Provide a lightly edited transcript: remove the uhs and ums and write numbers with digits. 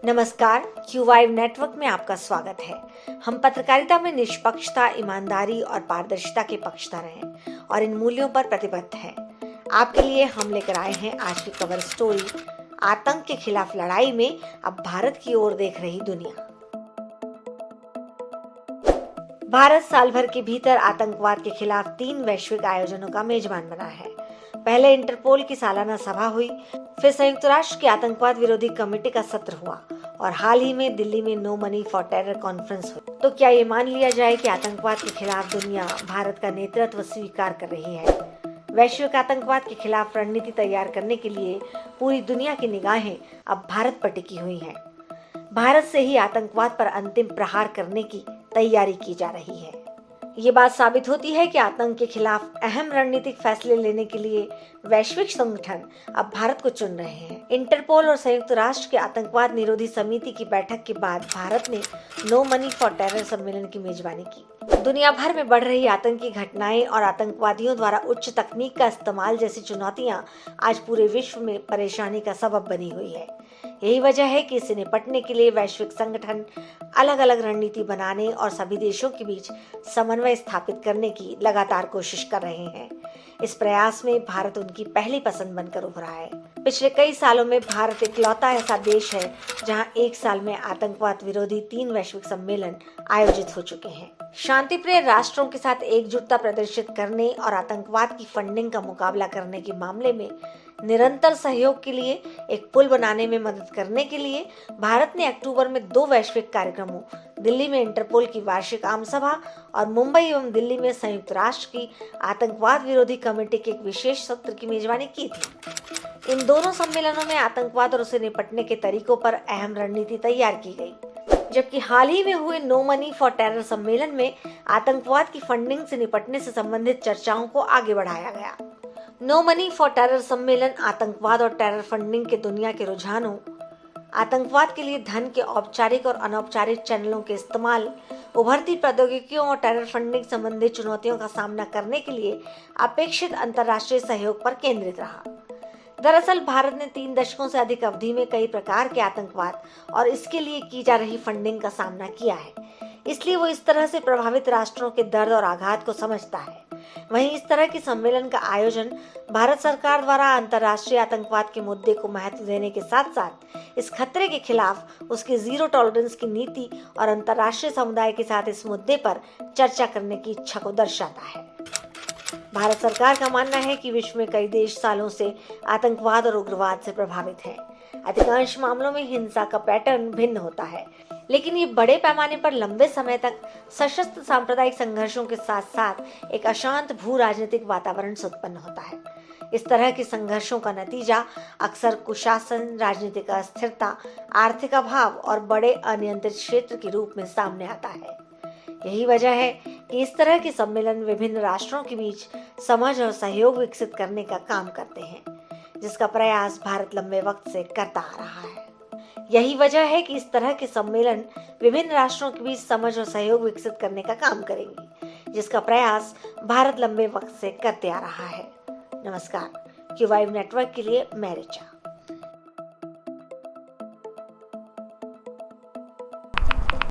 नमस्कार, क्यू5 नेटवर्क में आपका स्वागत है। हम पत्रकारिता में निष्पक्षता, ईमानदारी और पारदर्शिता के पक्षधर हैं और इन मूल्यों पर प्रतिबद्ध हैं। आपके लिए हम लेकर आए हैं आज की कवर स्टोरी, आतंक के खिलाफ लड़ाई में अब भारत की ओर देख रही दुनिया। भारत साल भर के भीतर आतंकवाद के खिलाफ 3 वैश्विक आयोजनों का मेजबान बना है। पहले इंटरपोल की सालाना सभा हुई, फिर संयुक्त राष्ट्र की आतंकवाद विरोधी कमेटी का सत्र हुआ और हाल ही में दिल्ली में no money for terror conference हुई। तो क्या ये मान लिया जाए कि आतंकवाद के खिलाफ दुनिया भारत का नेतृत्व स्वीकार कर रही है? वैश्विक आतंकवाद के खिलाफ रणनीति तैयार करने के लिए पूरी दुनिया की निगाहें अब भारत पर टिकी हुई हैं। भारत से ही आतंकवाद पर अंतिम प्रहार करने की तैयारी की जा रही है। ये बात साबित होती है कि आतंक के खिलाफ अहम रणनीतिक फैसले लेने के लिए वैश्विक संगठन अब भारत को चुन रहे हैं। इंटरपोल और संयुक्त राष्ट्र के आतंकवाद निरोधी समिति की बैठक के बाद भारत ने नो मनी फॉर टेरर सम्मेलन की मेजबानी की। दुनिया भर में बढ़ रही आतंकी घटनाएं और आतंकवादियों द्वारा उच्च तकनीक का इस्तेमाल जैसी चुनौतियां आज पूरे विश्व में परेशानी का सबब बनी हुई है। यही वजह है कि इससे निपटने के लिए वैश्विक संगठन अलग अलग रणनीति बनाने और सभी देशों के बीच समन्वय स्थापित करने की लगातार कोशिश कर रहे हैं। इस प्रयास में भारत उनकी पहली पसंद बनकर उभरा है। पिछले कई सालों में भारत इकलौता ऐसा देश है जहां एक साल में आतंकवाद विरोधी 3 वैश्विक सम्मेलन आयोजित हो चुके हैं। शांतिप्रिय राष्ट्रों के साथ एकजुटता प्रदर्शित करने और आतंकवाद की फंडिंग का मुकाबला करने के मामले में निरंतर सहयोग के लिए एक पुल बनाने में मदद करने के लिए भारत ने अक्टूबर में 2 वैश्विक कार्यक्रमों, दिल्ली में इंटरपोल की वार्षिक आम सभा और मुंबई एवं दिल्ली में संयुक्त राष्ट्र की आतंकवाद विरोधी कमेटी के एक विशेष सत्र की मेजबानी की थी। इन दोनों सम्मेलनों में आतंकवाद और उससे निपटने के तरीकों पर अहम रणनीति तैयार की गई, जबकि हाल ही में हुए नो मनी फॉर टेरर सम्मेलन में आतंकवाद की फंडिंग से निपटने से संबंधित चर्चाओं को आगे बढ़ाया गया। नो मनी फॉर टेरर सम्मेलन आतंकवाद और टेरर फंडिंग के दुनिया के रुझानों, आतंकवाद के लिए धन के औपचारिक और अनौपचारिक चैनलों के इस्तेमाल, उभरती प्रौद्योगिकियों और टेरर फंडिंग संबंधी चुनौतियों का सामना करने के लिए अपेक्षित अंतर्राष्ट्रीय सहयोग पर केंद्रित रहा। दरअसल भारत ने 3 दशकों से अधिक अवधि में कई प्रकार के आतंकवाद और इसके लिए की जा रही फंडिंग का सामना किया है, इसलिए वो इस तरह से प्रभावित राष्ट्रों के दर्द और आघात को समझता है। वहीं इस तरह के सम्मेलन का आयोजन भारत सरकार द्वारा अंतर्राष्ट्रीय आतंकवाद के मुद्दे को महत्व देने के साथ साथ इस खतरे के खिलाफ उसकी जीरो टॉलरेंस की नीति और अंतर्राष्ट्रीय समुदाय के साथ इस मुद्दे पर चर्चा करने की इच्छा को दर्शाता है। भारत सरकार का मानना है कि विश्व में कई देश सालों से आतंकवाद और उग्रवाद से प्रभावित हैं। अधिकांश मामलों में हिंसा का पैटर्न भिन्न होता है, लेकिन ये बड़े पैमाने पर लंबे समय तक सशस्त्र सांप्रदायिक संघर्षों के साथ साथ एक अशांत भू राजनीतिक वातावरण से उत्पन्न होता है। इस तरह के संघर्षों का नतीजा अक्सर कुशासन, राजनीतिक अस्थिरता, आर्थिक अभाव और बड़े अनियंत्रित क्षेत्र के रूप में सामने आता है। यही वजह है कि इस तरह के सम्मेलन विभिन्न राष्ट्रों के बीच समझ और सहयोग विकसित करने का काम करते हैं, जिसका प्रयास भारत लंबे वक्त से करता आ रहा है। यही वजह है कि इस तरह के सम्मेलन विभिन्न राष्ट्रों के बीच समझ और सहयोग विकसित करने का काम करेंगे, जिसका प्रयास भारत लंबे वक्त से करते आ रहा है। नमस्कार, क्यू5 नेटवर्क के लिए मैं ऋचा।